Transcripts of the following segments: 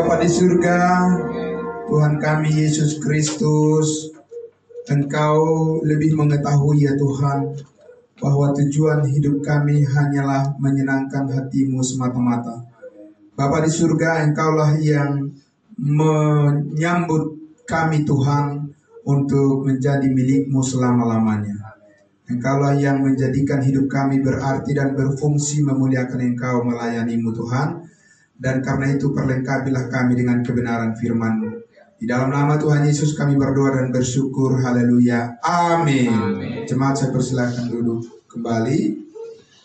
Bapa di surga, Tuhan kami Yesus Kristus, Engkau lebih mengetahui ya Tuhan, bahwa tujuan hidup kami hanyalah menyenangkan hati-Mu semata-mata. Bapa di surga, Engkaulah yang menyambut kami Tuhan untuk menjadi milik-Mu selama-lamanya. Engkaulah yang menjadikan hidup kami berarti dan berfungsi memuliakan Engkau, melayani-Mu Tuhan. Dan karena itu perlengkapilah kami dengan kebenaran firman-Mu. Di dalam nama Tuhan Yesus kami berdoa dan bersyukur. Haleluya. Amin. Jemaat, saya persilakan duduk kembali.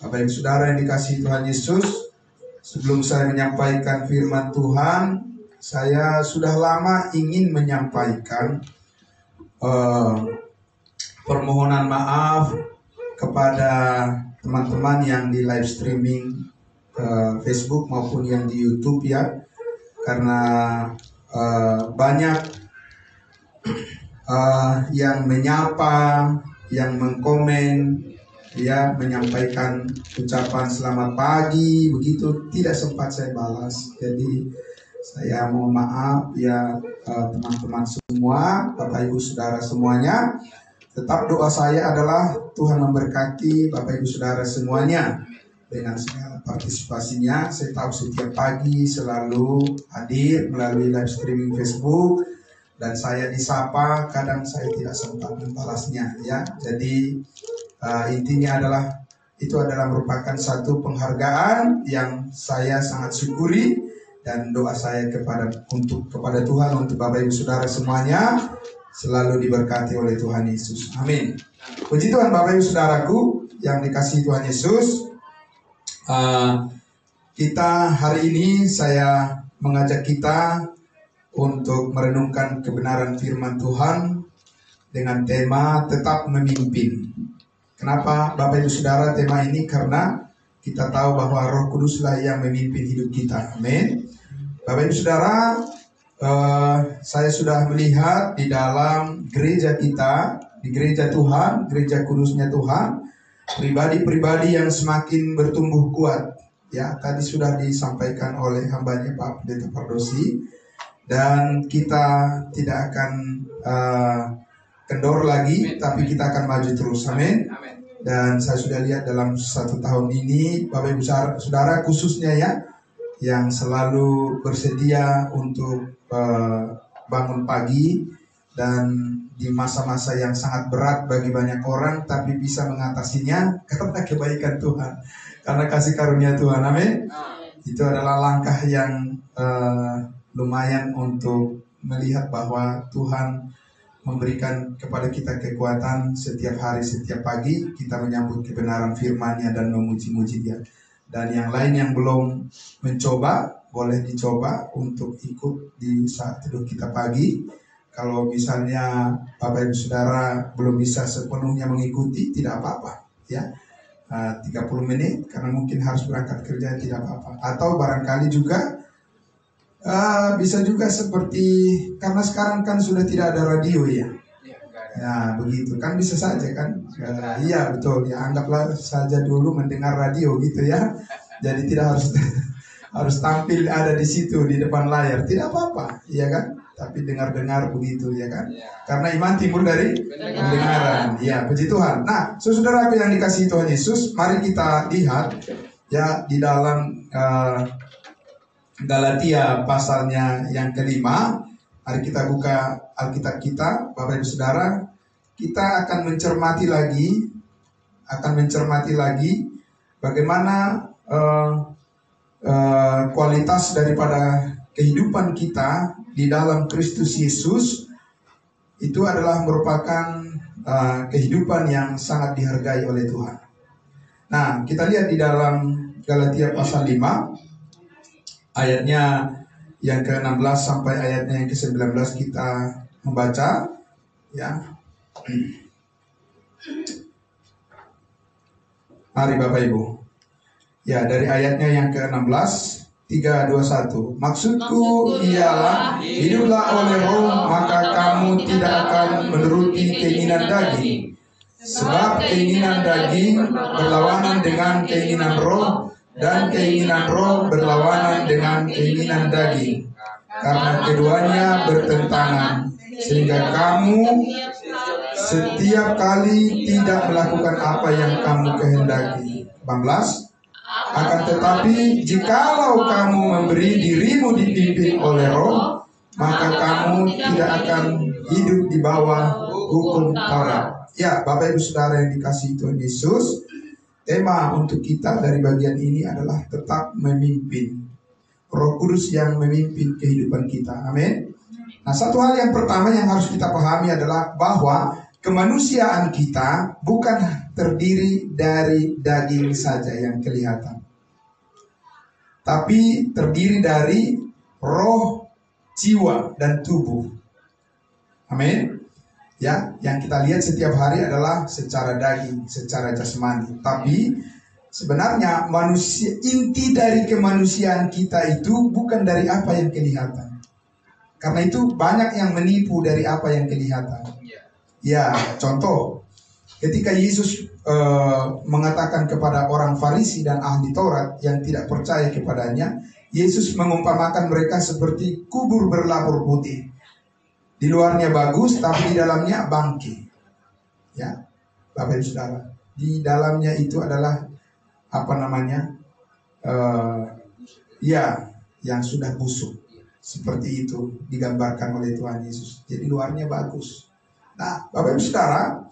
Bapak Ibu Saudara yang dikasihi Tuhan Yesus, sebelum saya menyampaikan firman Tuhan, saya sudah lama ingin menyampaikan permohonan maaf kepada teman-teman yang di live streaming Facebook maupun yang di YouTube ya, karena banyak yang menyapa, yang mengkomen, ya, menyampaikan ucapan selamat pagi, begitu tidak sempat saya balas. Jadi saya mohon maaf ya teman-teman semua, Bapak Ibu Saudara semuanya. Tetap doa saya adalah Tuhan memberkati Bapak Ibu Saudara semuanya dengan segala partisipasinya. Saya tahu setiap pagi selalu hadir melalui live streaming Facebook dan saya disapa, kadang saya tidak sempat membalasnya ya. Jadi intinya adalah itu adalah merupakan satu penghargaan yang saya sangat syukuri, dan doa saya kepada Tuhan untuk Bapak Ibu Saudara semuanya selalu diberkati oleh Tuhan Yesus. Amin. Puji Tuhan Bapak Ibu Saudaraku yang dikasihi Tuhan Yesus. Kita hari ini saya mengajak kita untuk merenungkan kebenaran firman Tuhan dengan tema tetap memimpin. Kenapa Bapak Ibu Saudara tema ini? Karena kita tahu bahwa Roh Kuduslah yang memimpin hidup kita. Amin. Bapak Ibu Saudara, saya sudah melihat di dalam gereja kita, di gereja Tuhan, gereja kudusnya Tuhan, pribadi-pribadi yang semakin bertumbuh kuat. Ya, tadi sudah disampaikan oleh hambanya Pak Pendeta Pardosi, dan kita tidak akan kendor lagi, tapi kita akan maju terus. Amin. Dan saya sudah lihat dalam 1 tahun ini, Bapak Ibu Saudara khususnya ya, yang selalu bersedia untuk bangun pagi, dan di masa-masa yang sangat berat bagi banyak orang, tapi bisa mengatasinya karena kebaikan Tuhan, karena kasih karunia Tuhan. Amin. Itu adalah langkah yang lumayan untuk melihat bahwa Tuhan memberikan kepada kita kekuatan setiap hari, setiap pagi kita menyambut kebenaran firman-Nya dan memuji-muji Dia. Dan yang lain yang belum mencoba, boleh dicoba untuk ikut di saat teduh kita pagi. Kalau misalnya Bapak Ibu Saudara belum bisa sepenuhnya mengikuti, tidak apa-apa ya. 30 menit karena mungkin harus berangkat kerja, tidak apa-apa. Atau barangkali juga bisa juga seperti, karena sekarang kan sudah tidak ada radio ya. Ya begitu kan, bisa saja kan. Iya betul ya, anggaplah saja dulu mendengar radio gitu ya. Jadi tidak harus tampil ada di situ di depan layar, tidak apa-apa, iya kan? Tapi dengar-dengar begitu ya kan? Karena iman timbul dari pendengaran. Ya, puji Tuhan. Nah, saudaraku yang dikasihi Tuhan Yesus, mari kita lihat ya di dalam Galatia pasalnya yang kelima. Mari kita buka Alkitab kita, Bapak Ibu Saudara. Kita akan mencermati lagi bagaimana kualitas daripada kehidupan kita di dalam Kristus Yesus. Itu adalah merupakan kehidupan yang sangat dihargai oleh Tuhan. Nah, kita lihat di dalam Galatia pasal 5 ayatnya yang ke-16 sampai ayatnya yang ke-19 kita membaca ya. Mari Bapak Ibu. Ya, dari ayatnya yang ke-16, 3, 2, 1. Maksudku ialah hiduplah oleh Roh, maka kamu tidak akan menuruti keinginan daging. Sebab keinginan daging berlawanan dengan keinginan Roh, dan keinginan Roh berlawanan dengan dengan keinginan daging, karena keduanya bertentangan, sehingga kamu setiap kali tidak melakukan apa yang kamu kehendaki. 18. Akan tetapi jikalau kamu memberi dirimu dipimpin oleh Roh, maka kamu tidak akan hidup di bawah hukum Taurat. Ya, Bapak Ibu Saudara yang dikasihi Tuhan Yesus, tema untuk kita dari bagian ini adalah tetap memimpin. Roh Kudus yang memimpin kehidupan kita. Amin. Nah, satu hal yang pertama yang harus kita pahami adalah bahwa kemanusiaan kita bukan terdiri dari daging saja yang kelihatan, tapi terdiri dari roh, jiwa, dan tubuh. Amin. Ya, yang kita lihat setiap hari adalah secara daging, secara jasmani. Tapi sebenarnya manusia, inti dari kemanusiaan kita itu bukan dari apa yang kelihatan. Karena itu banyak yang menipu dari apa yang kelihatan. Ya, contoh, ketika Yesus mengatakan kepada orang Farisi dan ahli Taurat yang tidak percaya kepadanya, Yesus mengumpamakan mereka seperti kubur berlapur putih. Di luarnya bagus, tapi di dalamnya bangke. Ya, Bapak Ibu Saudara, di dalamnya itu adalah apa namanya? Ya, yang sudah busuk. Seperti itu digambarkan oleh Tuhan Yesus. Jadi luarnya bagus. Nah, Bapak Ibu Saudara,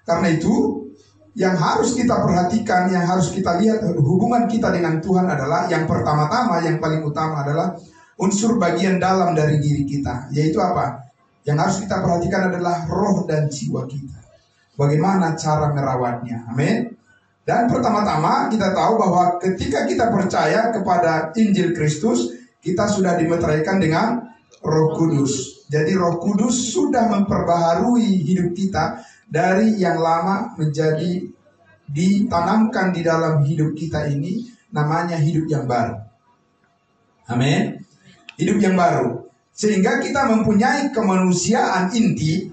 karena itu yang harus kita perhatikan, yang harus kita lihat hubungan kita dengan Tuhan adalah yang pertama-tama, yang paling utama adalah unsur bagian dalam dari diri kita, yaitu apa? Yang harus kita perhatikan adalah roh dan jiwa kita. Bagaimana cara merawatnya? Amin. Dan pertama-tama kita tahu bahwa ketika kita percaya kepada Injil Kristus, kita sudah dimeteraikan dengan Roh Kudus. Jadi Roh Kudus sudah memperbaharui hidup kita dari yang lama menjadi ditanamkan di dalam hidup kita ini, namanya hidup yang baru. Amin. Hidup yang baru. Sehingga kita mempunyai kemanusiaan inti.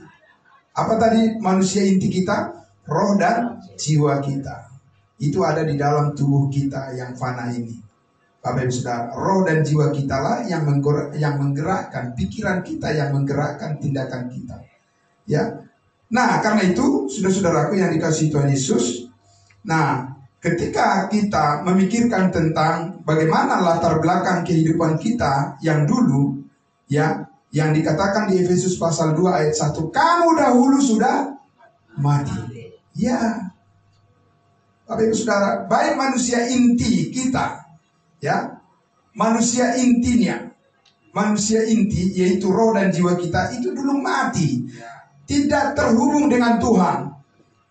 Apa tadi manusia inti kita? Roh dan jiwa kita. Itu ada di dalam tubuh kita yang fana ini. Bapak Ibu Saudara, roh dan jiwa kita lah yang menggerakkan pikiran kita, yang menggerakkan tindakan kita. Ya. Nah, karena itu, saudara-saudaraku yang dikasihi Tuhan Yesus, nah, ketika kita memikirkan tentang bagaimana latar belakang kehidupan kita yang dulu, ya, yang dikatakan di Efesus pasal 2 ayat 1, kamu dahulu sudah mati. Ya, Bapak Ibu Saudara, baik manusia inti kita, ya, manusia intinya, manusia inti yaitu roh dan jiwa kita itu dulu mati, tidak terhubung dengan Tuhan,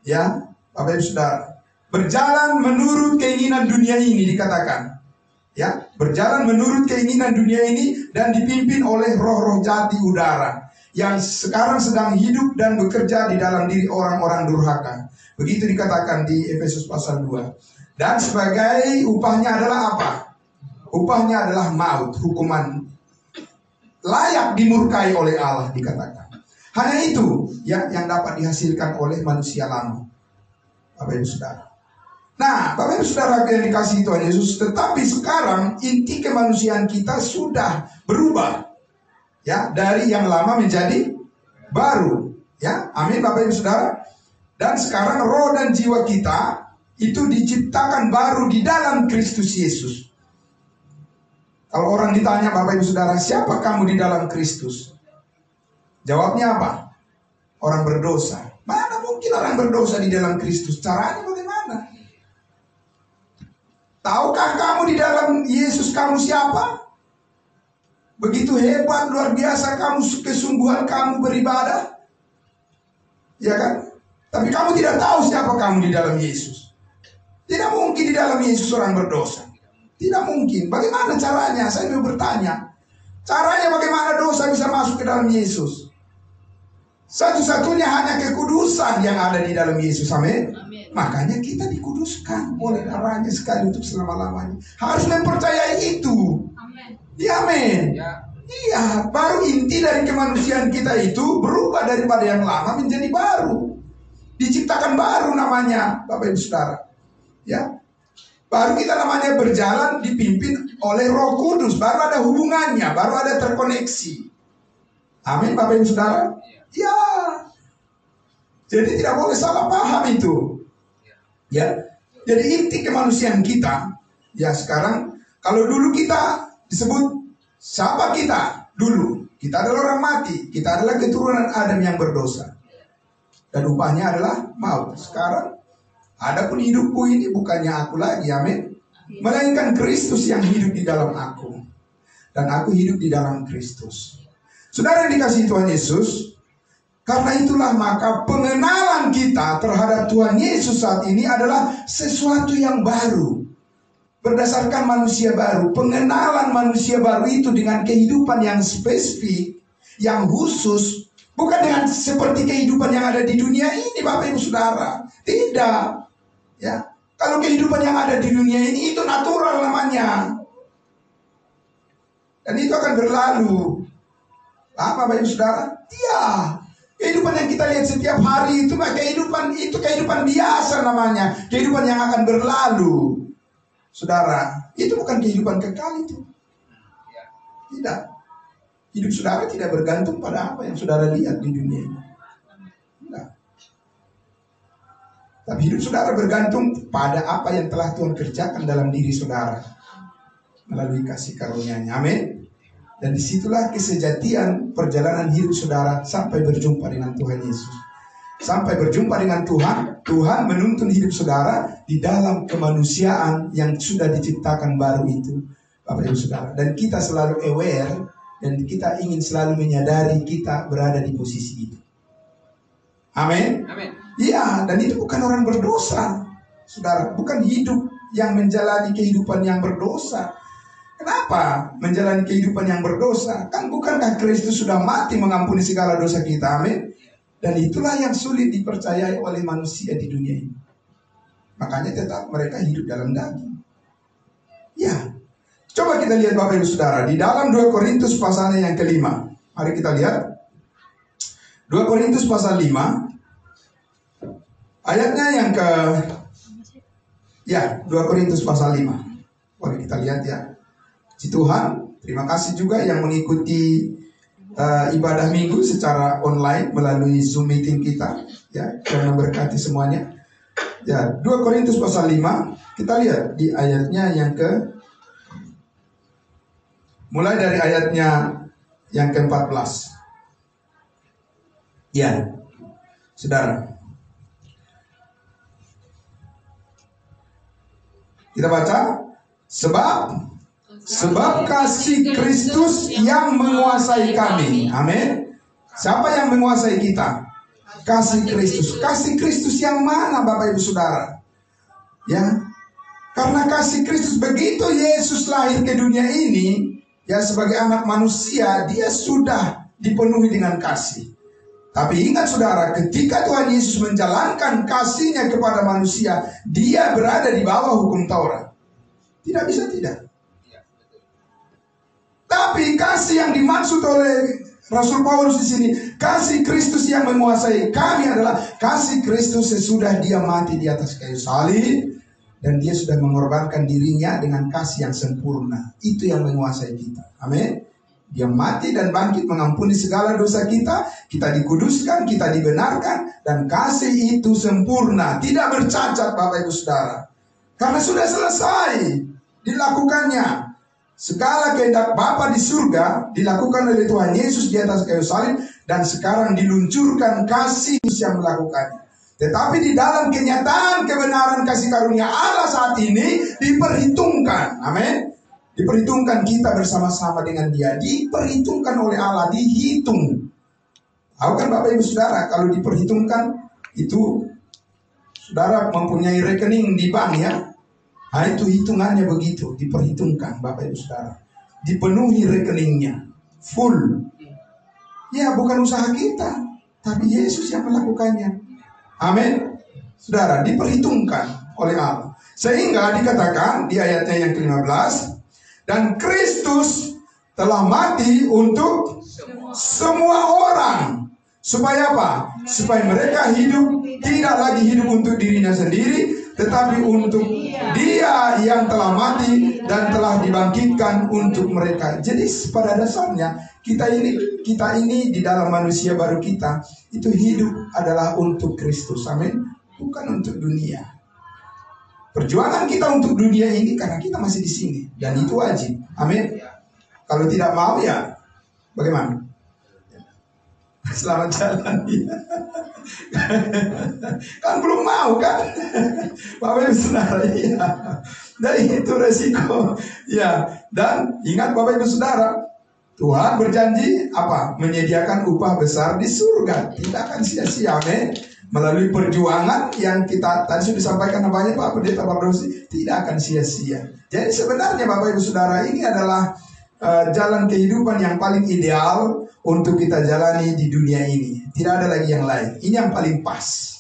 ya, Bapak Ibu Saudara, berjalan menurut keinginan dunia ini dikatakan, ya, berjalan menurut keinginan dunia ini dan dipimpin oleh roh-roh jati udara yang sekarang sedang hidup dan bekerja di dalam diri orang-orang durhaka. Begitu dikatakan di Efesus pasal 2. Dan sebagai upahnya adalah apa? Upahnya adalah maut, hukuman layak dimurkai oleh Allah dikatakan. Hanya itu ya yang dapat dihasilkan oleh manusia lama. Bapak Ibu Saudara. Nah, Bapak Ibu Saudara yang dikasihi Tuhan Yesus, tetapi sekarang inti kemanusiaan kita sudah berubah. Ya, dari yang lama menjadi baru. Ya, amin Bapak Ibu Saudara. Dan sekarang roh dan jiwa kita itu diciptakan baru di dalam Kristus Yesus. Kalau orang ditanya Bapak Ibu Saudara, siapa kamu di dalam Kristus? Jawabnya apa? Orang berdosa. Mana mungkin orang berdosa di dalam Kristus? Caranya bagaimana? Tahukah kamu di dalam Yesus kamu siapa? Begitu hebat, luar biasa kamu, kesungguhan kamu beribadah. Ya kan? Tapi kamu tidak tahu siapa kamu di dalam Yesus. Tidak mungkin di dalam Yesus orang berdosa. Tidak mungkin. Bagaimana caranya? Saya mau bertanya. Caranya bagaimana dosa bisa masuk ke dalam Yesus? Satu-satunya hanya kekudusan yang ada di dalam Yesus. Amin. Makanya kita dikuduskan oleh darahnya sekali untuk selama-lamanya. Harus mempercayai itu. Amin. Ya, amin. Iya, baru inti dari kemanusiaan kita itu berubah daripada yang lama menjadi baru. Diciptakan baru namanya, Bapak Ibu Saudara. Ya. Baru kita namanya berjalan dipimpin oleh Roh Kudus. Baru ada hubungannya, baru ada terkoneksi. Amin, Bapak Ibu Saudara. Ya. Jadi tidak boleh salah paham itu. Ya. Jadi inti kemanusiaan kita, ya sekarang, kalau dulu kita disebut siapa kita? Dulu kita adalah orang mati. Kita adalah keturunan Adam yang berdosa. Dan upahnya adalah maut. Sekarang, adapun hidupku ini bukannya aku lagi, amin. Melainkan Kristus yang hidup di dalam aku. Dan aku hidup di dalam Kristus. Saudara yang dikasihi Tuhan Yesus, karena itulah maka pengenalan kita terhadap Tuhan Yesus saat ini adalah sesuatu yang baru. Berdasarkan manusia baru, pengenalan manusia baru itu dengan kehidupan yang spesifik, yang khusus, bukan dengan seperti kehidupan yang ada di dunia ini, Bapak Ibu Saudara. Tidak. Ya, kalau kehidupan yang ada di dunia ini itu natural namanya. Dan itu akan berlalu. Bapak Ibu Saudara? Iya. Kehidupan yang kita lihat setiap hari itu kehidupan biasa namanya. Kehidupan yang akan berlalu. Saudara, itu bukan kehidupan kekal itu. Tidak. Hidup saudara tidak bergantung pada apa yang saudara lihat di dunia ini. Tidak. Tapi hidup saudara bergantung pada apa yang telah Tuhan kerjakan dalam diri saudara melalui kasih karunia-Nya. Amin. Dan disitulah kesejatian perjalanan hidup saudara sampai berjumpa dengan Tuhan Yesus. Sampai berjumpa dengan Tuhan, Tuhan menuntun hidup saudara di dalam kemanusiaan yang sudah diciptakan baru itu, Bapak Ibu Saudara. Dan kita selalu aware dan kita ingin selalu menyadari kita berada di posisi itu. Amin. Amin. Iya, dan itu bukan orang berdosa, saudara. Bukan hidup yang menjalani kehidupan yang berdosa. Kenapa menjalani kehidupan yang berdosa? Kan bukankah Kristus sudah mati mengampuni segala dosa kita? Amin. Dan itulah yang sulit dipercayai oleh manusia di dunia ini. Makanya tetap mereka hidup dalam daging. Ya. Coba kita lihat Bapak Ibu Saudara. Di dalam 2 Korintus pasalnya yang kelima. Mari kita lihat. 2 Korintus pasal 5. Ayatnya yang ke... Ya, 2 Korintus pasal 5. Mari kita lihat ya. Si Tuhan, terima kasih juga yang mengikuti ibadah minggu secara online melalui Zoom meeting kita, ya, dan memberkati semuanya. Ya, 2 Korintus pasal 5, kita lihat di ayatnya yang mulai dari ayatnya yang ke-14. Ya, saudara. Kita baca, Sebab kasih Kristus yang menguasai kami. Amin. Siapa yang menguasai kita? Kasih Kristus. Kasih Kristus yang mana Bapak Ibu Saudara? Ya. Karena kasih Kristus, begitu Yesus lahir ke dunia ini, ya sebagai anak manusia, dia sudah dipenuhi dengan kasih. Tapi ingat saudara, ketika Tuhan Yesus menjalankan kasihnya kepada manusia, dia berada di bawah hukum Taurat. Tidak bisa tidak. Tapi kasih yang dimaksud oleh Rasul Paulus di sini, kasih Kristus yang menguasai kami adalah kasih Kristus sesudah dia mati di atas kayu salib dan dia sudah mengorbankan dirinya dengan kasih yang sempurna. Itu yang menguasai kita. Amin. Dia mati dan bangkit mengampuni segala dosa kita, kita dikuduskan, kita dibenarkan, dan kasih itu sempurna, tidak bercacat Bapak Ibu Saudara. Karena sudah selesai dilakukannya. Segala kehendak Bapa di surga dilakukan oleh Tuhan Yesus di atas kayu salib, dan sekarang diluncurkan kasih yang melakukannya. Tetapi di dalam kenyataan kebenaran kasih karunia Allah saat ini diperhitungkan. Amin. Diperhitungkan kita bersama-sama dengan dia. Diperhitungkan oleh Allah, dihitung. Tahu kan Bapak Ibu Saudara, kalau diperhitungkan itu saudara mempunyai rekening di bank ya. Nah itu hitungannya begitu, diperhitungkan Bapak Ibu Saudara. Dipenuhi rekeningnya, full. Ya bukan usaha kita, tapi Yesus yang melakukannya. Amin. Saudara, diperhitungkan oleh Allah. Sehingga dikatakan di ayatnya yang ke-15, dan Kristus telah mati untuk semua orang. Supaya apa? Supaya mereka hidup, tidak lagi hidup untuk dirinya sendiri, tetapi untuk Dia yang telah mati dan telah dibangkitkan untuk mereka. Jadi pada dasarnya kita ini di dalam manusia baru kita itu hidup adalah untuk Kristus. Amin. Bukan untuk dunia. Perjuangan kita untuk dunia ini karena kita masih di sini dan itu wajib. Amin. Kalau tidak mau ya bagaimana? Selamat jalan ya. Kan belum mau kan? Bapak Ibu Saudara ya. Dan itu resiko ya. Dan ingat Bapak Ibu Saudara, Tuhan berjanji apa? Menyediakan upah besar di surga. Tidak akan sia-sia. Amin. Melalui perjuangan yang kita tadi sudah disampaikan namanya Pak Pendeta Bardosi, tidak akan sia-sia. Jadi sebenarnya Bapak Ibu Saudara, ini adalah jalan kehidupan yang paling ideal untuk kita jalani di dunia ini. Tidak ada lagi yang lain. Ini yang paling pas.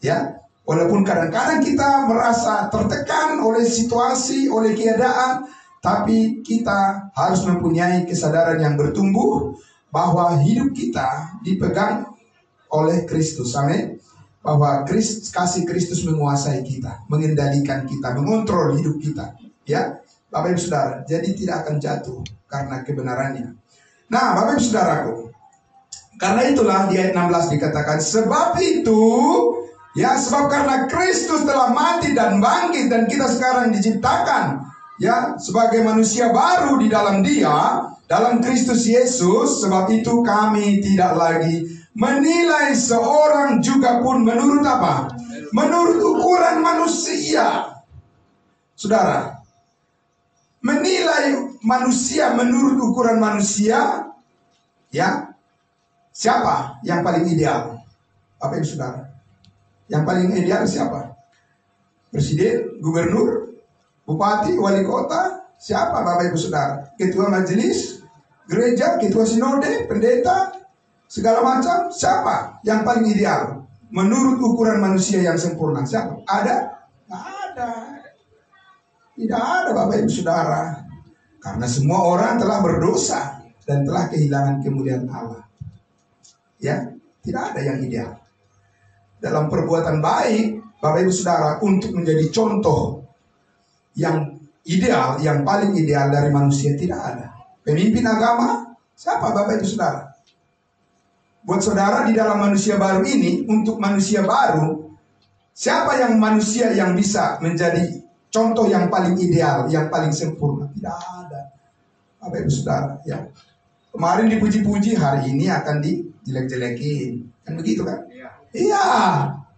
Ya, walaupun kadang-kadang kita merasa tertekan oleh situasi, oleh keadaan, tapi kita harus mempunyai kesadaran yang bertumbuh bahwa hidup kita dipegang oleh Kristus. Amin. Bahwa kasih Kristus menguasai kita, mengendalikan kita, mengontrol hidup kita. Ya, Bapak Ibu Saudara, jadi tidak akan jatuh karena kebenarannya. Nah, Bapak Ibu Saudaraku, karena itulah di ayat 16 dikatakan, sebab itu, ya, sebab karena Kristus telah mati dan bangkit dan kita sekarang diciptakan, ya, sebagai manusia baru di dalam Dia, dalam Kristus Yesus, sebab itu kami tidak lagi menilai seorang juga pun menurut apa? Menurut ukuran manusia. Saudara, menilai manusia menurut ukuran manusia, ya, siapa yang paling ideal? Apa Ibu Saudara? Yang paling ideal siapa? Presiden, gubernur, bupati, wali kota? Siapa Bapak Ibu Saudara? Ketua majelis, gereja, ketua sinode, pendeta, segala macam. Siapa yang paling ideal menurut ukuran manusia yang sempurna? Siapa? Ada? Tidak ada. Tidak ada Bapak Ibu Saudara. Karena semua orang telah berdosa dan telah kehilangan kemuliaan Allah. Ya, tidak ada yang ideal. Dalam perbuatan baik, Bapak Ibu Saudara, untuk menjadi contoh yang ideal, yang paling ideal dari manusia tidak ada. Pemimpin agama, siapa Bapak Ibu Saudara? Buat saudara di dalam manusia baru ini, untuk manusia baru, siapa yang manusia yang bisa menjadi contoh yang paling ideal, yang paling sempurna? Tidak ada. Bapak Ibu Saudara, ya. Kemarin dipuji-puji, hari ini akan dijelek-jelekin. Kan begitu kan? Iya.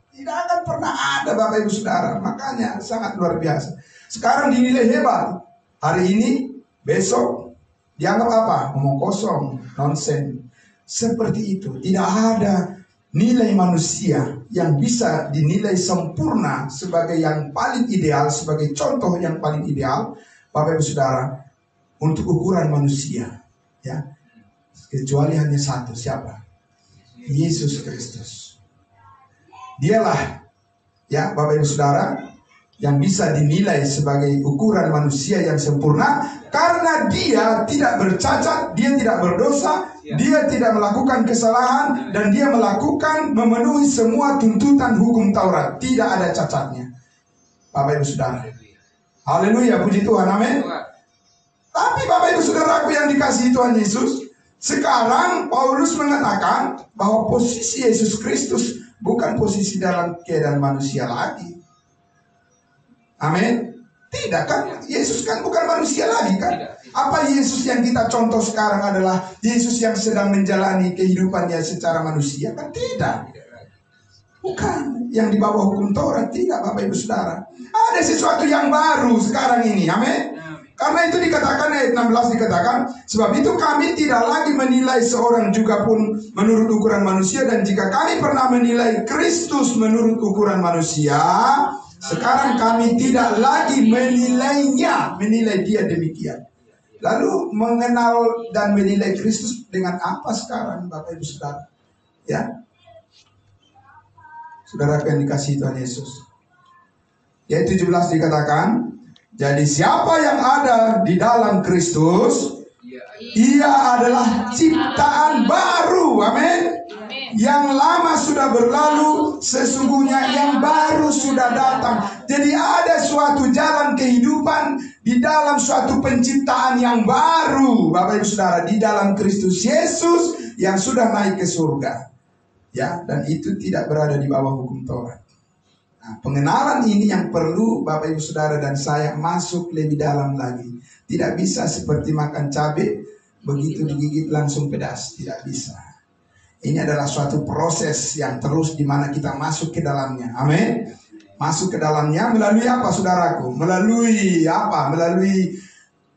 Tidak akan pernah ada Bapak Ibu Saudara. Makanya sangat luar biasa. Sekarang dinilai hebat. Hari ini, besok dianggap apa? Ngomong kosong, nonsen. Seperti itu. Tidak ada nilai manusia yang bisa dinilai sempurna sebagai yang paling ideal, sebagai contoh yang paling ideal, Bapak Ibu Saudara, untuk ukuran manusia, ya, kecuali hanya satu. Siapa? Yesus Kristus. Dialah, ya, Bapak Ibu Saudara, yang bisa dinilai sebagai ukuran manusia yang sempurna, karena Dia tidak bercacat, Dia tidak berdosa, Dia tidak melakukan kesalahan, dan Dia memenuhi semua tuntutan hukum Taurat. Tidak ada cacatnya, Bapak Ibu Saudara. Haleluya, puji Tuhan, amin. Tapi Bapak Ibu Saudaraku yang dikasihi Tuhan Yesus, sekarang Paulus mengatakan bahwa posisi Yesus Kristus bukan posisi dalam keadaan manusia lagi. Amin. Tidak kan? Yesus kan bukan manusia lagi kan? Apa Yesus yang kita contoh sekarang adalah Yesus yang sedang menjalani kehidupannya secara manusia? Kan tidak. Bukan. Yang di bawah hukum Taurat. Tidak Bapak Ibu Saudara. Ada sesuatu yang baru sekarang ini. Amin. Karena itu dikatakan ayat 16 dikatakan, sebab itu kami tidak lagi menilai seorang juga pun menurut ukuran manusia, dan jika kami pernah menilai Kristus menurut ukuran manusia, sekarang kami tidak lagi menilainya, menilai Dia demikian. Lalu mengenal dan menilai Kristus dengan apa sekarang Bapak Ibu Saudara? Ya, saudara yang dikasihi Tuhan Yesus. Ayat 17 dikatakan, jadi siapa yang ada di dalam Kristus, ia adalah ciptaan baru. Amin. Yang lama sudah berlalu, sesungguhnya yang baru sudah datang. Jadi ada suatu jalan kehidupan di dalam suatu penciptaan yang baru, Bapak Ibu Saudara, di dalam Kristus Yesus yang sudah naik ke surga. Ya, dan itu tidak berada di bawah hukum Taurat. Nah, pengenalan ini yang perlu Bapak Ibu Saudara dan saya masuk lebih dalam lagi. Tidak bisa seperti makan cabai, begitu digigit langsung pedas. Tidak bisa. Ini adalah suatu proses yang terus di mana kita masuk ke dalamnya. Amin. Masuk ke dalamnya melalui apa, saudaraku? Melalui apa? Melalui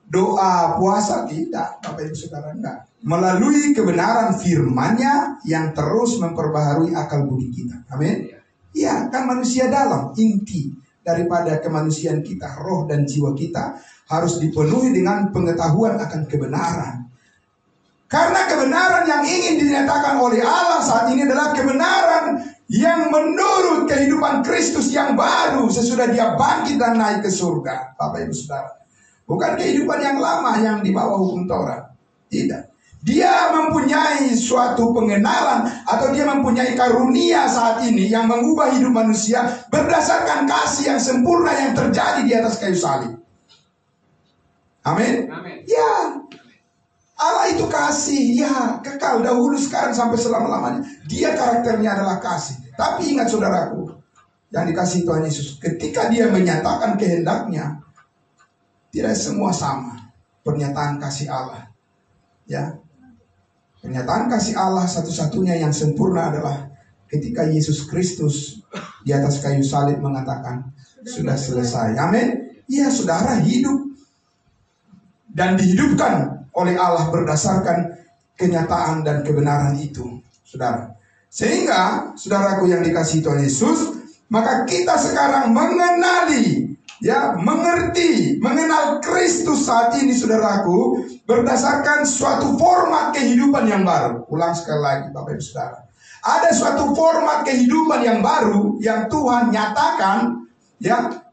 doa, puasa? Tidak, Bapak Ibu Saudara, enggak. Melalui kebenaran firman-Nya yang terus memperbaharui akal budi kita. Amin. Ya, kan manusia dalam, inti daripada kemanusiaan kita, roh dan jiwa kita harus dipenuhi dengan pengetahuan akan kebenaran. Karena kebenaran yang ingin dinyatakan oleh Allah saat ini adalah kebenaran yang menurut kehidupan Kristus yang baru sesudah Dia bangkit dan naik ke surga, Bapak Ibu Saudara. Bukan kehidupan yang lama yang di bawah hukum Taurat. Tidak. Dia mempunyai suatu pengenalan atau dia mempunyai karunia saat ini yang mengubah hidup manusia berdasarkan kasih yang sempurna yang terjadi di atas kayu salib. Amin. Ya. Allah itu kasih, ya, kekal dahulu, sekarang sampai selama-lamanya. Dia karakternya adalah kasih. Tapi ingat saudaraku, yang dikasihi Tuhan Yesus, ketika Dia menyatakan kehendaknya, tidak semua sama pernyataan kasih Allah. Ya, pernyataan kasih Allah satu-satunya yang sempurna adalah ketika Yesus Kristus di atas kayu salib mengatakan sudah selesai. Amin. Ya, saudara hidup dan dihidupkan oleh Allah berdasarkan kenyataan dan kebenaran itu, saudara. Sehingga, saudaraku yang dikasihi Tuhan Yesus, maka kita sekarang mengenali, ya, mengerti, mengenal Kristus saat ini, saudaraku, berdasarkan suatu format kehidupan yang baru. Ulang sekali lagi, Bapak Ibu Saudara. Ada suatu format kehidupan yang baru yang Tuhan nyatakan, ya,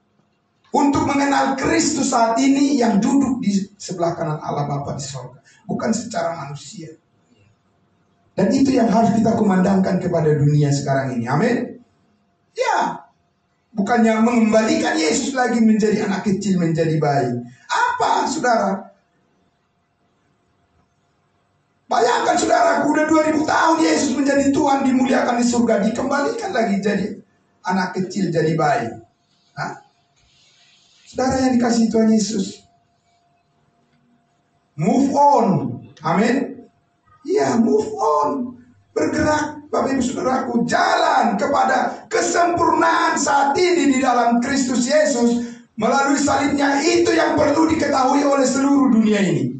untuk mengenal Kristus saat ini yang duduk di sebelah kanan Allah Bapa di surga. Bukan secara manusia. Dan itu yang harus kita kumandangkan kepada dunia sekarang ini. Amin. Ya. Bukannya mengembalikan Yesus lagi menjadi anak kecil, menjadi bayi. Apa, saudara? Bayangkan, saudara, udah 2000 tahun Yesus menjadi Tuhan, dimuliakan di surga, dikembalikan lagi jadi anak kecil, jadi bayi. Hah? Saudara yang dikasihi Tuhan Yesus, move on. Amin. Ya, move on. Bergerak, Bapak Ibu Saudaraku, jalan kepada kesempurnaan saat ini di dalam Kristus Yesus melalui salibnya. Itu yang perlu diketahui oleh seluruh dunia ini.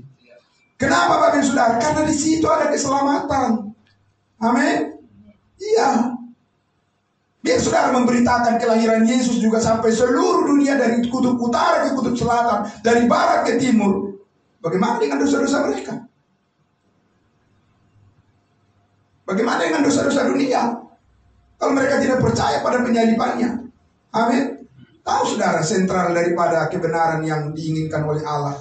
Kenapa, Bapak Ibu Saudara? Karena di situ ada keselamatan. Amin. Iya. Biar saudara memberitakan kelahiran Yesus juga sampai seluruh dunia, dari kutub utara ke kutub selatan, dari barat ke timur. Bagaimana dengan dosa-dosa mereka? Bagaimana dengan dosa-dosa dunia? Kalau mereka tidak percaya pada penyalibannya. Amin. Tahu saudara, sentral daripada kebenaran yang diinginkan oleh Allah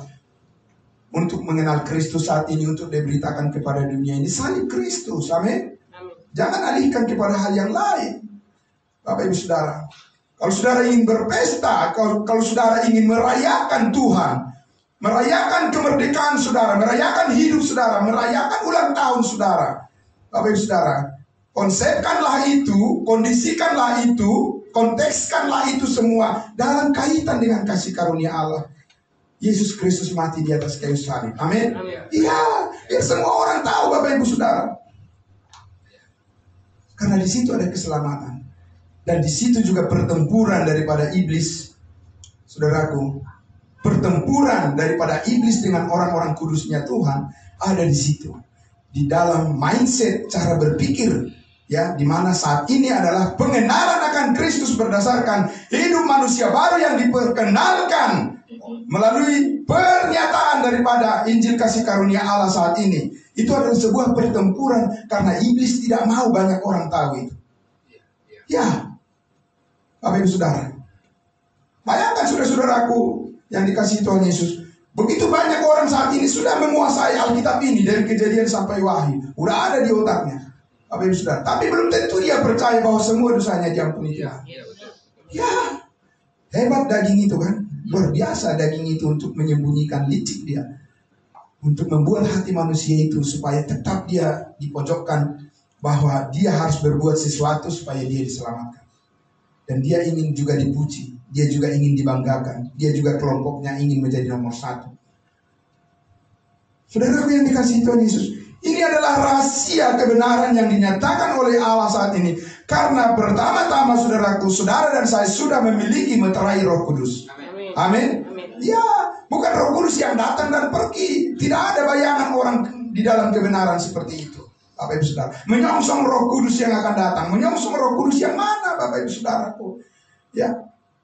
untuk mengenal Kristus saat ini, untuk diberitakan kepada dunia ini, salib Kristus. Amin. Jangan alihkan kepada hal yang lain. Bapak Ibu Saudara, kalau saudara ingin berpesta, kalau saudara ingin merayakan Tuhan, merayakan kemerdekaan saudara, merayakan hidup saudara, merayakan ulang tahun saudara, Bapak Ibu Saudara, konsepkanlah itu, kondisikanlah itu, kontekskanlah itu semua dalam kaitan dengan kasih karunia Allah. Yesus Kristus mati di atas kayu salib. Amin. Iya, biar semua orang tahu, Bapak Ibu Saudara. Karena di situ ada keselamatan. Dan di situ juga pertempuran daripada iblis, saudaraku. Pertempuran daripada iblis dengan orang-orang kudusnya Tuhan ada di situ. Di dalam mindset, cara berpikir, ya, di mana saat ini adalah pengenalan akan Kristus berdasarkan hidup manusia baru yang diperkenalkan melalui pernyataan daripada Injil kasih karunia Allah saat ini. Itu adalah sebuah pertempuran karena iblis tidak mau banyak orang tahu itu. Ya, Bapak Ibu Saudara, bayangkan saudara-saudaraku yang dikasihi Tuhan Yesus, begitu banyak orang saat ini sudah menguasai Alkitab ini dari Kejadian sampai Wahyu, udah ada di otaknya. Bapak Ibu Saudara. Tapi belum tentu dia percaya bahwa semua dosanya diampuni Tuhan. Ya, hebat daging itu kan. Luar biasa daging itu untuk menyembunyikan licik dia. Untuk membuat hati manusia itu supaya tetap dia dipojokkan bahwa dia harus berbuat sesuatu supaya dia diselamatkan. Dan dia ingin juga dipuji, dia juga ingin dibanggakan, dia juga kelompoknya ingin menjadi nomor satu. Saudaraku yang dikasihi Tuhan Yesus, ini adalah rahasia kebenaran yang dinyatakan oleh Allah saat ini. Karena pertama-tama saudaraku, saudara dan saya sudah memiliki meterai Roh Kudus. Amin. Ya, bukan Roh Kudus yang datang dan pergi. Tidak ada bayangan orang di dalam kebenaran seperti itu. Bapak Ibu Saudara, menyongsong Roh Kudus yang akan datang. Menyongsong Roh Kudus yang mana, Bapak Ibu Saudaraku? Ya,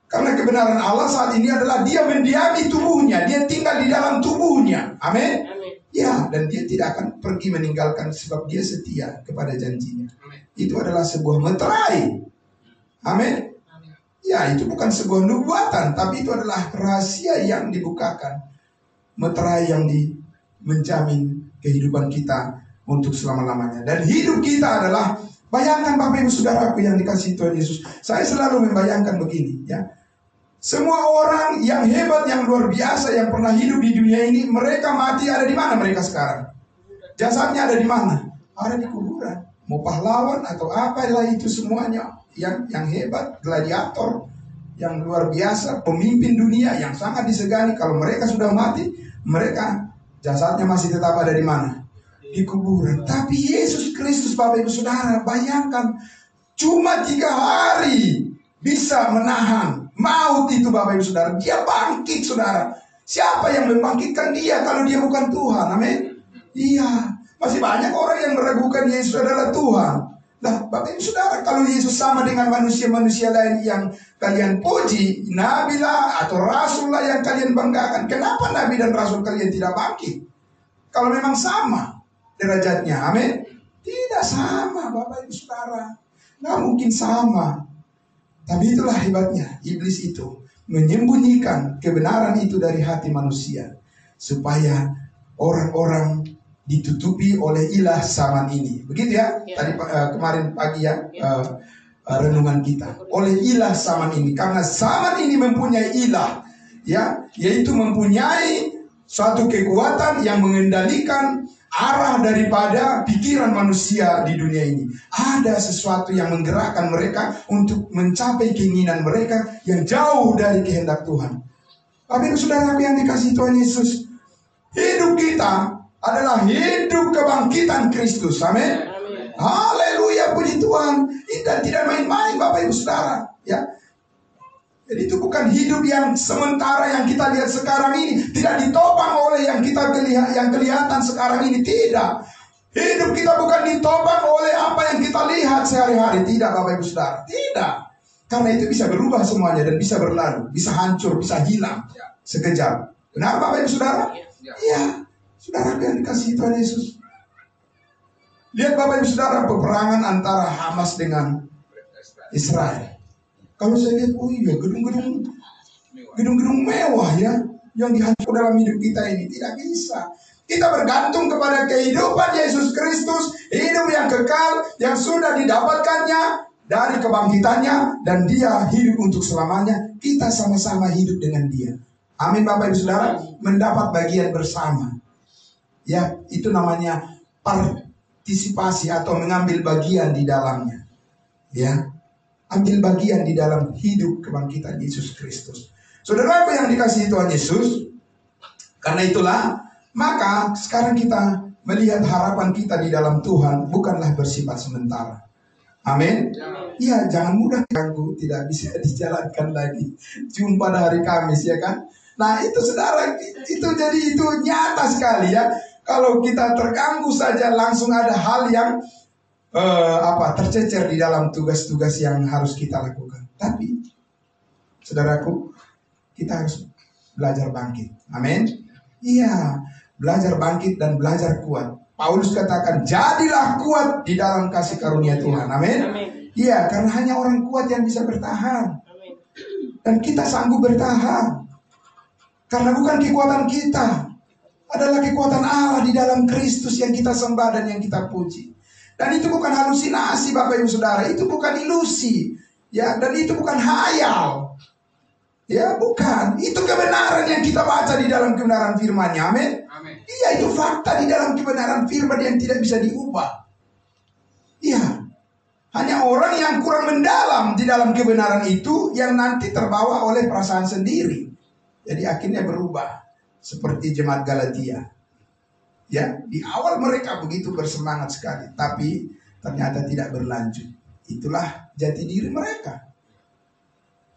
karena kebenaran Allah saat ini adalah dia mendiami tubuhnya, dia tinggal di dalam tubuhnya. Amin. Ya, dan dia tidak akan pergi meninggalkan sebab dia setia kepada janjinya. Itu adalah sebuah meterai. Amin. Ya, itu bukan sebuah nubuatan, tapi itu adalah rahasia yang dibukakan. Meterai yang menjamin kehidupan kita untuk selama-lamanya. Dan hidup kita adalah, bayangkan Bapak Ibu Saudaraku yang dikasihi Tuhan Yesus. Saya selalu membayangkan begini ya. Semua orang yang hebat, yang luar biasa, yang pernah hidup di dunia ini, mereka mati ada di mana mereka sekarang? Jasadnya ada di mana? Ada di kuburan. Mau pahlawan atau apalah itu semuanya. Yang hebat, gladiator, yang luar biasa, pemimpin dunia yang sangat disegani. Kalau mereka sudah mati, mereka jasadnya masih tetap ada di mana? Di kuburan. Tapi Yesus Kristus, Bapak Ibu Saudara, bayangkan cuma 3 hari bisa menahan maut itu, Bapak Ibu Saudara. Dia bangkit, saudara. Siapa yang membangkitkan dia kalau dia bukan Tuhan? Amin. Iya, masih banyak orang yang meragukan Yesus adalah Tuhan. Nah, Bapak Ibu Saudara, kalau Yesus sama dengan manusia-manusia lain yang kalian puji, nabi lah atau rasul lah yang kalian banggakan, kenapa nabi dan rasul kalian tidak bangkit? Kalau memang sama derajatnya, amin. Tidak sama, Bapak Ibu Saudara. Nggak mungkin sama. Tapi itulah hebatnya iblis itu, menyembunyikan kebenaran itu dari hati manusia, supaya orang-orang ditutupi oleh ilah zaman ini. Begitu ya, tadi kemarin pagi ya, renungan kita. Oleh ilah zaman ini, karena zaman ini mempunyai ilah, ya, yaitu mempunyai suatu kekuatan yang mengendalikan arah daripada pikiran manusia di dunia ini. Ada sesuatu yang menggerakkan mereka untuk mencapai keinginan mereka yang jauh dari kehendak Tuhan. Bapak Ibu Saudara yang dikasihi Tuhan Yesus, hidup kita adalah hidup kebangkitan Kristus. Amin. Haleluya, puji Tuhan. Dan tidak main-main, Bapak Ibu Saudara, ya. Jadi itu bukan hidup yang sementara yang kita lihat sekarang ini, tidak ditopang oleh yang kita yang kelihatan sekarang ini, tidak. Hidup kita bukan ditopang oleh apa yang kita lihat sehari-hari, tidak, Bapak Ibu Saudara, tidak. Karena itu bisa berubah semuanya dan bisa berlalu, bisa hancur, bisa hilang sekejap. Benar, Bapak Ibu Saudara? Iya, saudara yang dikasihi Tuhan Yesus. Lihat Bapak Ibu Saudara, peperangan antara Hamas dengan Israel. Kalau saya lihat, oh iya, gedung-gedung mewah ya, yang dihancurkan dalam hidup kita ini. Tidak bisa. Kita bergantung kepada kehidupan Yesus Kristus, hidup yang kekal, yang sudah didapatkannya dari kebangkitannya, dan dia hidup untuk selamanya. Kita sama-sama hidup dengan dia. Amin, Bapak Ibu Saudara, mendapat bagian bersama. Ya, itu namanya partisipasi atau mengambil bagian di dalamnya. Ya, ambil bagian di dalam hidup kebangkitan Yesus Kristus. Saudaraku yang dikasihi Tuhan Yesus, karena itulah, maka sekarang kita melihat harapan kita di dalam Tuhan bukanlah bersifat sementara. Amin. Iya, jangan mudah ganggu, tidak bisa dijalankan lagi. Jumpa hari Kamis, ya kan? Nah, itu saudara, itu jadi itu nyata sekali ya. Kalau kita terganggu saja, langsung ada hal yang tercecer di dalam tugas-tugas yang harus kita lakukan. Tapi, saudaraku, kita harus belajar bangkit. Amin. Iya, belajar bangkit dan belajar kuat. Paulus katakan, jadilah kuat di dalam kasih karunia Tuhan. Amin. Iya, karena hanya orang kuat yang bisa bertahan. Dan kita sanggup bertahan. Karena bukan kekuatan kita, adalah kekuatan Allah di dalam Kristus yang kita sembah dan yang kita puji. Dan itu bukan halusinasi Bapak Ibu Saudara, itu bukan ilusi. Ya, dan itu bukan hayal. Ya, bukan. Itu kebenaran yang kita baca di dalam kebenaran firman-Nya. Amin. Iya, itu fakta di dalam kebenaran firman yang tidak bisa diubah. Iya. Hanya orang yang kurang mendalam di dalam kebenaran itu yang nanti terbawa oleh perasaan sendiri. Jadi akhirnya berubah seperti jemaat Galatia. Ya, di awal mereka begitu bersemangat sekali, tapi ternyata tidak berlanjut. Itulah jati diri mereka.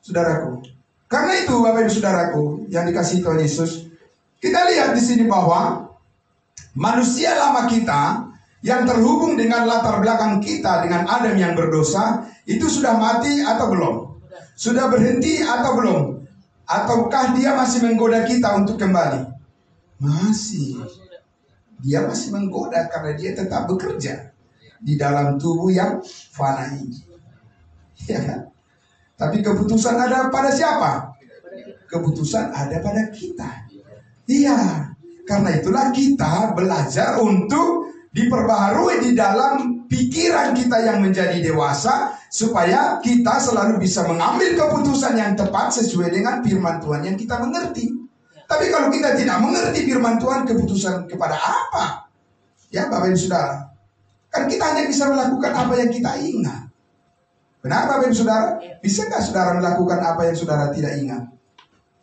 Saudaraku, karena itu Bapak Ibu Saudaraku yang dikasihi Tuhan Yesus, kita lihat di sini bahwa manusia lama kita yang terhubung dengan latar belakang kita dengan Adam yang berdosa itu sudah mati atau belum? Sudah berhenti atau belum? Ataukah dia masih menggoda kita untuk kembali? Masih. Dia masih menggoda karena dia tetap bekerja di dalam tubuh yang fana ini. Ya kan? Tapi keputusan ada pada siapa? Keputusan ada pada kita. Iya. Karena itulah kita belajar untuk diperbaharui di dalam pikiran kita yang menjadi dewasa, supaya kita selalu bisa mengambil keputusan yang tepat sesuai dengan firman Tuhan yang kita mengerti. Tapi kalau kita tidak mengerti firman Tuhan, keputusan kepada apa? Ya Bapak Ibu Saudara, kan kita hanya bisa melakukan apa yang kita ingat. Benar Bapak Ibu Saudara? Bisa nggak saudara melakukan apa yang saudara tidak ingat?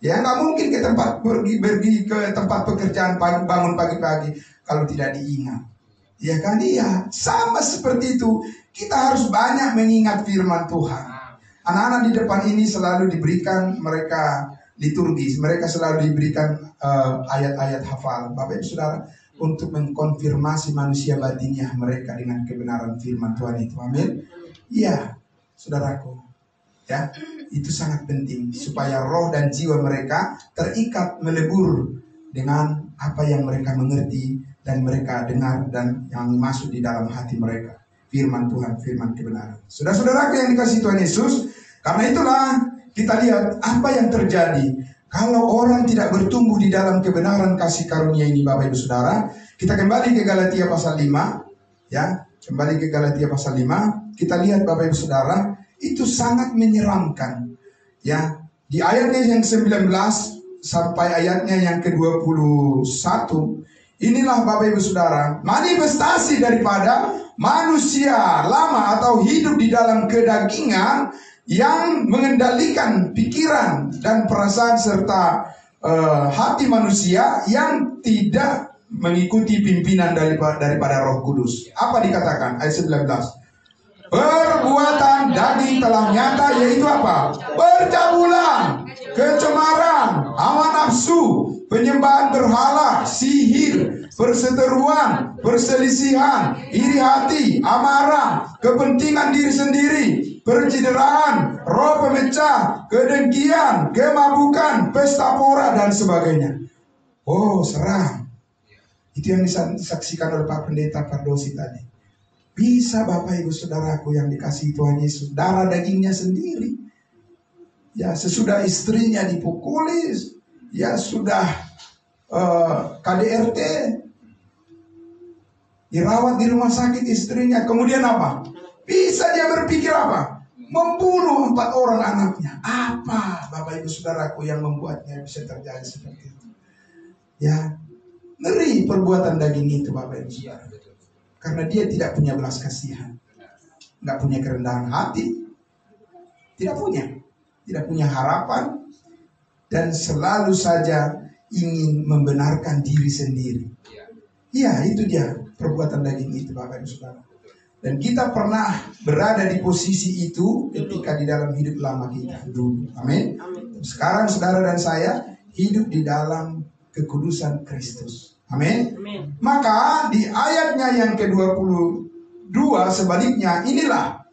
Ya nggak mungkin ke tempat pergi ke tempat pekerjaan bangun pagi-pagi kalau tidak diingat. Ya kan? Iya, sama seperti itu. Kita harus banyak mengingat firman Tuhan. Anak-anak di depan ini selalu diberikan mereka liturgis, mereka selalu diberikan ayat-ayat hafal Bapak Ibu Saudara untuk mengkonfirmasi manusia batinnya mereka dengan kebenaran firman Tuhan itu. Amin. Iya, saudaraku. Ya, itu sangat penting supaya roh dan jiwa mereka terikat melebur dengan apa yang mereka mengerti dan mereka dengar dan yang masuk di dalam hati mereka. Firman Tuhan, firman kebenaran. Saudara-saudaraku yang dikasihi Tuhan Yesus, karena itulah kita lihat apa yang terjadi kalau orang tidak bertumbuh di dalam kebenaran kasih karunia ini Bapak Ibu Saudara. Kita kembali ke Galatia pasal 5, ya, kembali ke Galatia pasal 5. Kita lihat Bapak Ibu Saudara, itu sangat menyeramkan. Ya, di ayatnya yang 19 sampai ayatnya yang ke-21, inilah Bapak Ibu Saudara, manifestasi daripada manusia lama atau hidup di dalam kedagingan yang mengendalikan pikiran dan perasaan serta hati manusia yang tidak mengikuti pimpinan daripada Roh Kudus. Apa dikatakan? Ayat 19. Perbuatan daging telah nyata, yaitu apa? Percabulan, kecemaran, hawa nafsu, penyembahan berhala, sihir, perseteruan, perselisihan, iri hati, amarah, kepentingan diri sendiri, percideraan, roh pemecah, kedengkian, kemabukan, pesta pora, dan sebagainya. Oh, seram. Itu yang disaksikan oleh Pak Pendeta Pardosi tadi. Bisa Bapak Ibu Saudaraku yang dikasihi Tuhan Yesus, darah dagingnya sendiri. Ya, sesudah istrinya dipukuli, ya sudah KDRT, dirawat di rumah sakit istrinya. Kemudian apa? Bisa dia berpikir apa? Membunuh 4 orang anaknya. Apa Bapak Ibu Saudaraku yang membuatnya bisa terjadi seperti itu? Ya, ngeri perbuatan daging itu Bapak Ibu Saudara. Karena dia tidak punya belas kasihan, nggak punya kerendahan hati, tidak punya harapan, dan selalu saja ingin membenarkan diri sendiri. Iya, itu dia perbuatan daging itu Bapak Ibu Saudara. Dan kita pernah berada di posisi itu ketika di dalam hidup lama kita dulu. Amin. Sekarang saudara dan saya hidup di dalam kekudusan Kristus. Amin. Maka di ayatnya yang ke-22 sebaliknya, inilah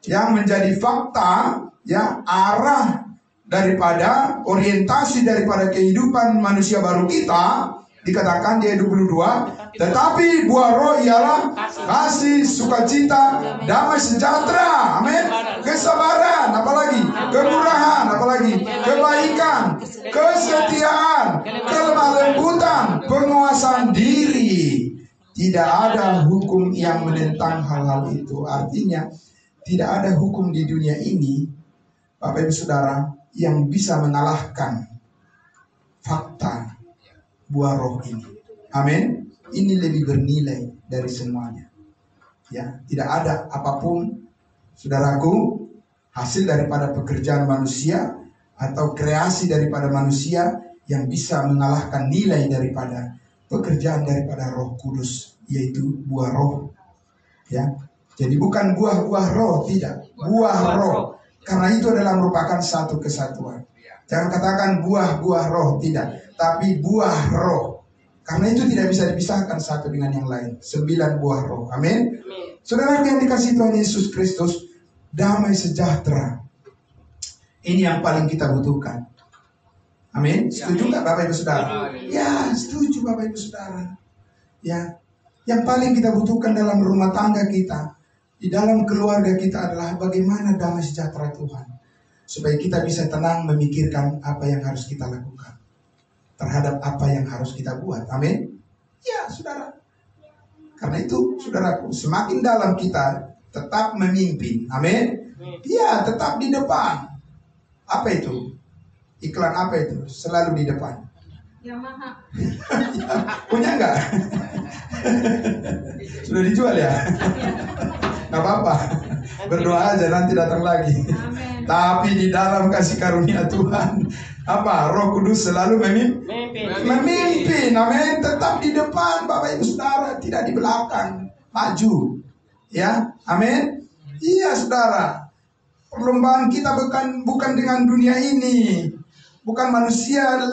yang menjadi fakta, ya, arah daripada orientasi daripada kehidupan manusia baru kita. Dikatakan di ayat 22, tetapi buah roh ialah kasih, sukacita, damai sejahtera, amin, kesabaran, apalagi kemurahan, apalagi kebaikan, kesetiaan, kelemah lembutan, penguasaan diri. Tidak ada hukum yang menentang hal-hal itu. Artinya tidak ada hukum di dunia ini, Bapak Ibu Saudara, yang bisa mengalahkan fakta buah roh ini. Amin. Ini lebih bernilai dari semuanya. Ya, tidak ada apapun, saudaraku, hasil daripada pekerjaan manusia atau kreasi daripada manusia yang bisa mengalahkan nilai daripada pekerjaan daripada Roh Kudus, yaitu buah roh. Ya, jadi bukan buah-buah roh, tidak, buah roh. Karena itu adalah merupakan satu kesatuan. Jangan katakan buah-buah roh, tidak, tapi buah roh. Karena itu tidak bisa dipisahkan satu dengan yang lain. 9 buah roh. Amin. Saudara yang dikasihi Tuhan Yesus Kristus, damai sejahtera. Ini yang paling kita butuhkan. Amin. Setuju nggak Bapak Ibu Saudara? Ya, setuju Bapak Ibu Saudara. Ya, yang paling kita butuhkan dalam rumah tangga kita, di dalam keluarga kita adalah bagaimana damai sejahtera Tuhan. Supaya kita bisa tenang memikirkan apa yang harus kita lakukan terhadap apa yang harus kita buat. Amin. Ya, saudara. Karena itu, saudaraku, semakin dalam kita tetap memimpin. Amin. Ya, tetap di depan. Apa itu? Iklan apa itu? Selalu di depan. Yamaha. Punya enggak? Sudah dijual ya? Nggak apa-apa. Berdoa aja, nanti datang lagi. Amen. Tapi di dalam kasih karunia Tuhan, apa? Roh Kudus selalu memimpin. Amin. Tetap di depan, Bapak Ibu Saudara, tidak di belakang. Maju. Ya, amin. Iya, saudara. Perlombaan kita bukan dengan dunia ini. Bukan manusia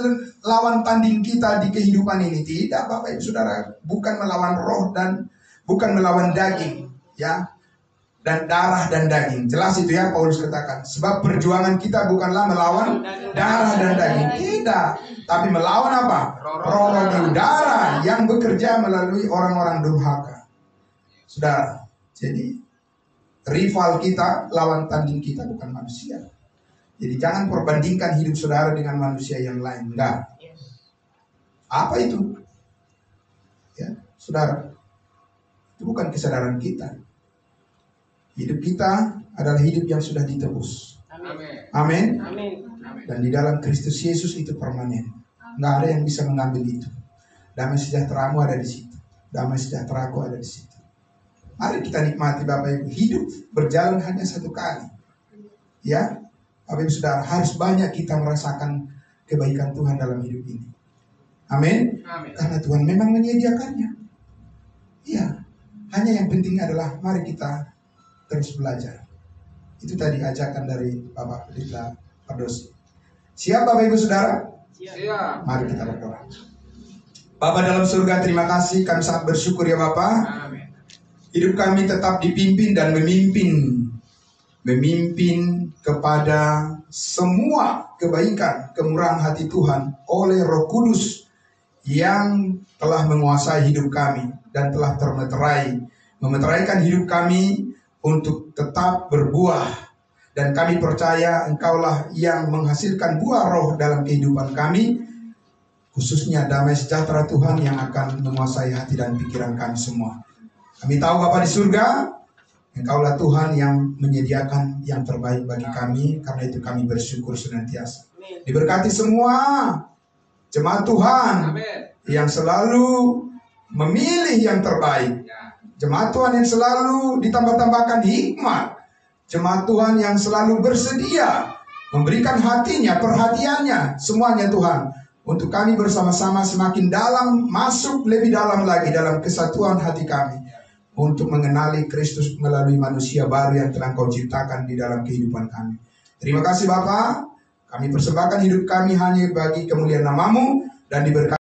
lawan tanding kita di kehidupan ini. Tidak, Bapak Ibu Saudara. Bukan melawan roh dan bukan melawan daging. Ya. Dan darah dan daging. Jelas itu ya, Paulus katakan. Sebab perjuangan kita bukanlah melawan darah dan daging. Tidak. Tapi melawan apa? Roh dan udara yang bekerja melalui orang-orang durhaka. Saudara, jadi rival kita, lawan tanding kita bukan manusia. Jadi jangan perbandingkan hidup saudara dengan manusia yang lain. Enggak. Apa itu? Ya, saudara. Itu bukan kesadaran kita. Hidup kita adalah hidup yang sudah ditebus. Amin. Dan di dalam Kristus Yesus itu permanen. Nggak ada yang bisa mengambil itu. Damai sejahteramu ada di situ. Damai sejahteraku ada di situ. Mari kita nikmati Bapak Ibu. Hidup berjalan hanya satu kali. Ya, Bapak Ibu Saudara, harus banyak kita merasakan kebaikan Tuhan dalam hidup ini. Amin. Karena Tuhan memang menyediakannya. Ya, hanya yang penting adalah mari kita terus belajar. Itu tadi ajakan dari Bapak Pendeta Pardosi. Siap Bapak Ibu Saudara? Siap. Mari kita berdoa. Bapak dalam surga, terima kasih. Kami sangat bersyukur ya Bapak. Amin. Hidup kami tetap dipimpin dan memimpin kepada semua kebaikan, kemurahan hati Tuhan oleh Roh Kudus yang telah menguasai hidup kami dan telah memeteraikan hidup kami untuk tetap berbuah. Dan kami percaya Engkaulah yang menghasilkan buah roh dalam kehidupan kami, khususnya damai sejahtera Tuhan yang akan menguasai hati dan pikiran kami semua. Kami tahu Bapa di surga, Engkaulah Tuhan yang menyediakan yang terbaik bagi kami. Karena itu kami bersyukur senantiasa. Diberkati semua jemaat Tuhan yang selalu memilih yang terbaik. Jemaat Tuhan yang selalu ditambah-tambahkan hikmat. Jemaat Tuhan yang selalu bersedia memberikan hatinya, perhatiannya, semuanya Tuhan. Untuk kami bersama-sama semakin dalam, masuk lebih dalam lagi dalam kesatuan hati kami. Untuk mengenali Kristus melalui manusia baru yang telah Kau ciptakan di dalam kehidupan kami. Terima kasih Bapa. Kami persembahkan hidup kami hanya bagi kemuliaan nama-Mu dan diberkati.